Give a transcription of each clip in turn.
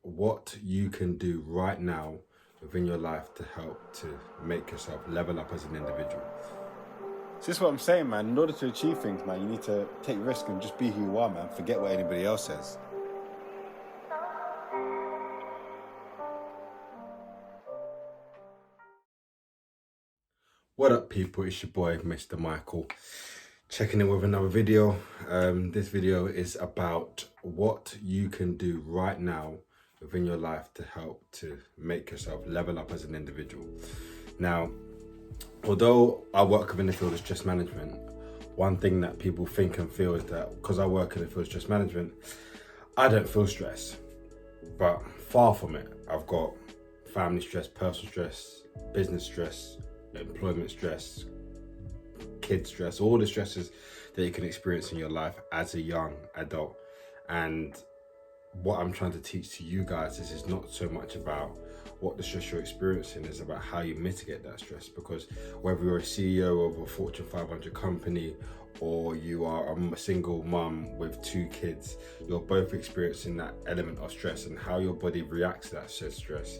what you can do right now within your life to help to make yourself level up as an individual. So this is what I'm saying, man. In order to achieve things, man, you need to take risk and just be who you are, man. Forget what anybody else says. What up, people? It's your boy, Mr. Michael, checking in with another video. This video is about what you can do right now within your life to help to make yourself level up as an individual. Now, although I work within the field of stress management, one thing that people think and feel is that because I work in the field of stress management, I don't feel stress. But far from it. I've got family stress, personal stress, business stress, employment stress, kid stress, all the stresses that you can experience in your life as a young adult. And what I'm trying to teach to you guys is not so much about what the stress you're experiencing, is about how you mitigate that stress. Because whether you're a CEO of a Fortune 500 company or you are a single mum with 2 kids, you're both experiencing that element of stress, and how your body reacts to that stress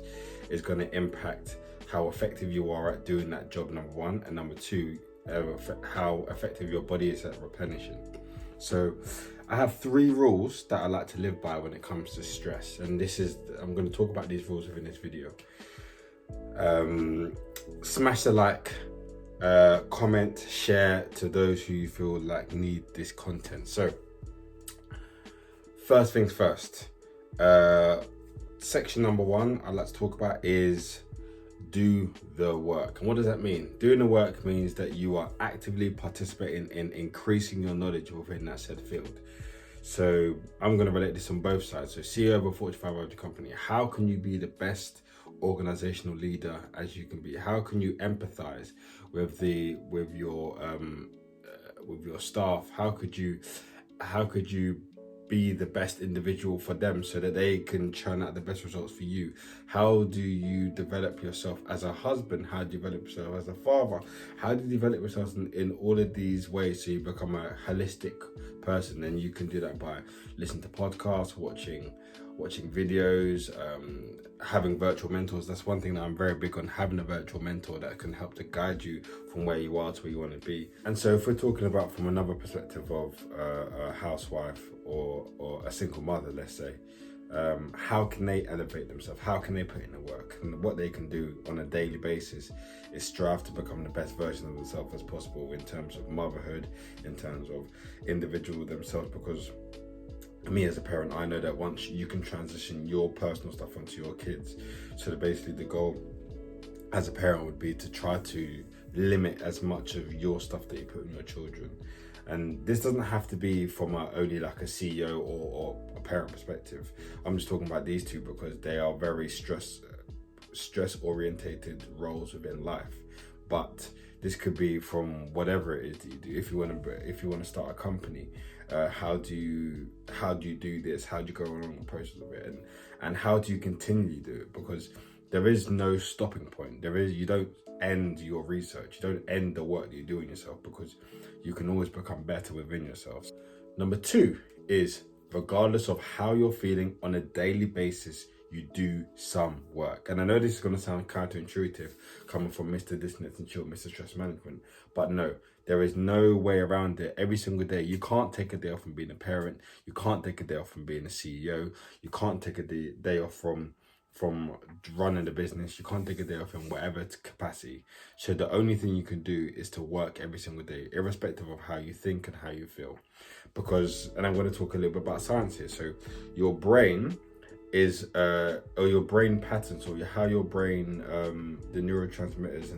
is going to impact how effective you are at doing that job, number one, and number two, how effective your body is at replenishing. So I have 3 rules that I like to live by when it comes to stress, and I'm going to talk about these rules within this video. Smash the like, comment, share to those who you feel like need this content. So first things first, section number 1 I'd like to talk about is do the work. And what does that mean? Doing the work means that you are actively participating in increasing your knowledge within that said field. So I'm going to relate this on both sides. So CEO of a Fortune 500 company, how can you be the best organizational leader as you can be? How can you empathize with your staff? How could you be the best individual for them so that they can churn out the best results for you? How do you develop yourself as a husband? How do you develop yourself as a father? How do you develop yourself in all of these ways so you become a holistic person? And you can do that by listening to podcasts, watching videos, having virtual mentors. That's one thing that I'm very big on, having a virtual mentor that can help to guide you from where you are to where you want to be. And so if we're talking about from another perspective of a housewife or a single mother, let's say, how can they elevate themselves? How can they put in the work? And what they can do on a daily basis is strive to become the best version of themselves as possible in terms of motherhood, in terms of individual themselves. Because me as a parent, I know that once you can transition your personal stuff onto your kids, so that basically the goal as a parent would be to try to limit as much of your stuff that you put in your children. And this doesn't have to be from only like a CEO or a parent perspective. I'm just talking about these two because they are very stress orientated roles within life. But this could be from whatever it is that you do. If you want to start a company, how do you do this? How do you go along the process of it, and how do you continually do it? Because there is no stopping point. You don't end your research. You don't end the work that you do in yourself, because you can always become better within yourself. Number 2 is, regardless of how you're feeling on a daily basis, you do some work. And I know this is going to sound counterintuitive coming from Mr. Distance and Chill, Mr. Stress Management, but no, there is no way around it. Every single day, you can't take a day off from being a parent. You can't take a day off from being a CEO. You can't take a day off from running the business. You can't take a day off in whatever capacity. So the only thing you can do is to work every single day, irrespective of how you think and how you feel. Because, and I'm going to talk a little bit about science here. So your brain is or your brain patterns, or how your brain, the neurotransmitters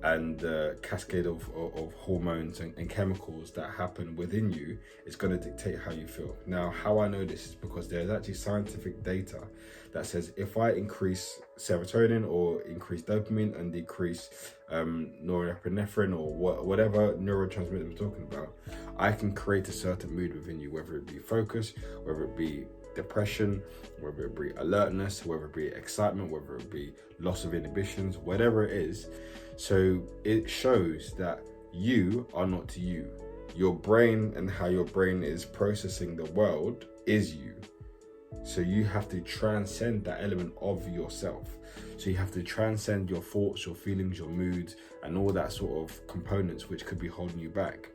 and cascade of hormones and chemicals that happen within you is going to dictate how you feel. Now, how I know this is because there's actually scientific data that says if I increase serotonin or increase dopamine and decrease norepinephrine or whatever neurotransmitter we're talking about, I can create a certain mood within you, whether it be focus, whether it be depression, whether it be alertness, whether it be excitement, whether it be loss of inhibitions, whatever it is. So it shows that you are not you. Your brain and how your brain is processing the world is you. So you have to transcend that element of yourself. So you have to transcend your thoughts, your feelings, your moods, and all that sort of components which could be holding you back.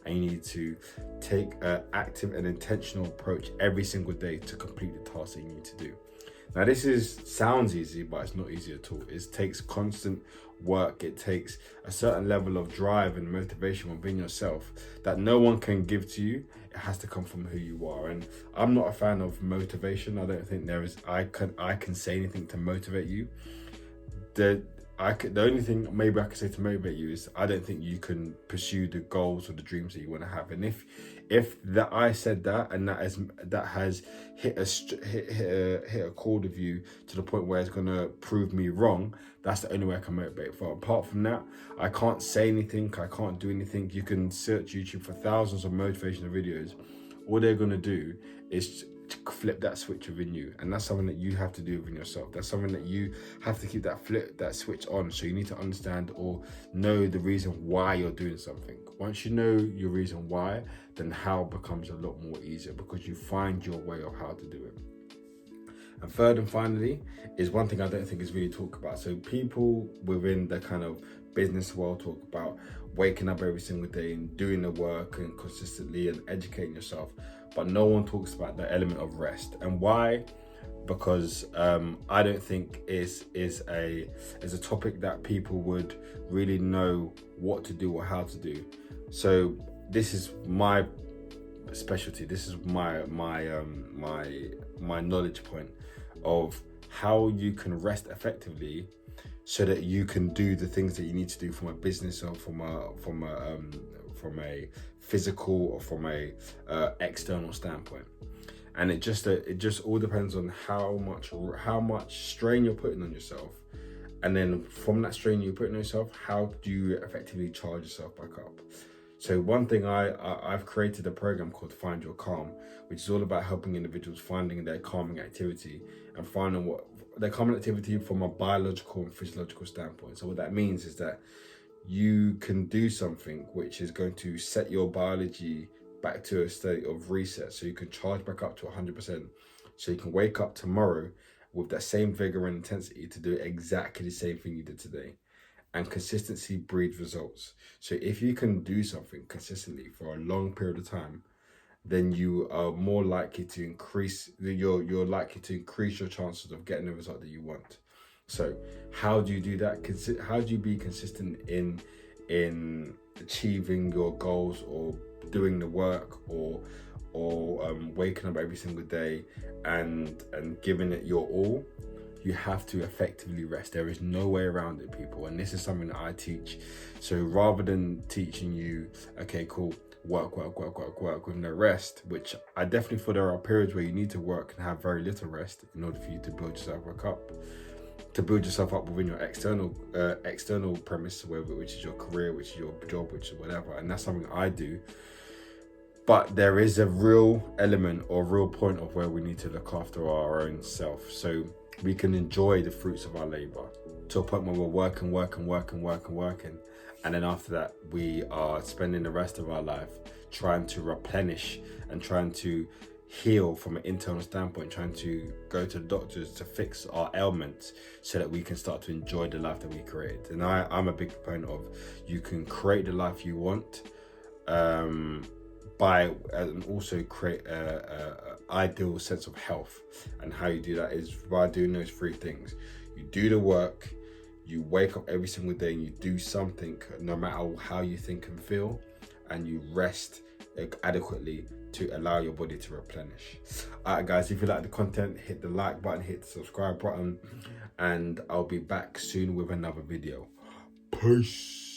And you need to take an active and intentional approach every single day to complete the task that you need to do. Now, sounds easy, but it's not easy at all. It takes constant work. It takes a certain level of drive and motivation within yourself that no one can give to you. It has to come from who you are. And I'm not a fan of motivation. I don't think I can say anything to motivate you. The only thing maybe I could say to motivate you is I don't think you can pursue the goals or the dreams that you want to have. And if that I said that and that has hit a chord with you to the point where it's gonna prove me wrong, that's the only way I can motivate. For apart from that, I can't say anything. I can't do anything. You can search YouTube for thousands of motivational videos. All they're gonna do is flip that switch within you, and that's something that you have to do within yourself. That's something that you have to keep that switch on. So you need to understand or know the reason why you're doing something. Once you know your reason why, then how becomes a lot more easier because you find your way of how to do it. And third and finally is one thing I don't think is really talked about. So people within the kind of business world talk about waking up every single day and doing the work and consistently and educating yourself, but no one talks about the element of rest. And why? Because I don't think is a topic that people would really know what to do or how to do. So this is my specialty. This is my knowledge point of how you can rest effectively so that you can do the things that you need to do from a business or from a physical or from a external standpoint. And it just all depends on how much strain you're putting on yourself, and then from that strain you're putting on yourself, how do you effectively charge yourself back up? So one thing I've created a program called Find Your Calm, which is all about helping individuals finding their calming activity and finding what their calming activity from a biological and physiological standpoint. So what that means is that you can do something which is going to set your biology back to a state of reset, so you can charge back up to 100%, so you can wake up tomorrow with that same vigor and intensity to do exactly the same thing you did today. And consistency breeds results. So if you can do something consistently for a long period of time, then you are more likely to increase you're likely to increase your chances of getting the result that you want. So how do you do that? How do you be consistent in achieving your goals or doing the work or waking up every single day and giving it your all? You have to effectively rest. There is no way around it, people. And this is something that I teach. So rather than teaching you, okay, cool, work with no rest, which I definitely feel there are periods where you need to work and have very little rest in order for you to build yourself back up. To build yourself up within your external premise, which is your career, which is your job, which is whatever. And that's something I do. But there is a real element or real point of where we need to look after our own self, so we can enjoy the fruits of our labor to a point where we're working. And then after that, we are spending the rest of our life trying to replenish and trying to heal from an internal standpoint, trying to go to the doctors to fix our ailments so that we can start to enjoy the life that we create. And I'm a big proponent of you can create the life you want by and also create a ideal sense of health. And how you do that is by doing those three things. You do the work, you wake up every single day and you do something no matter how you think and feel, and you rest adequately to allow your body to replenish. Alright guys, if you like the content, hit the like button, hit the subscribe button, and I'll be back soon with another video. Peace.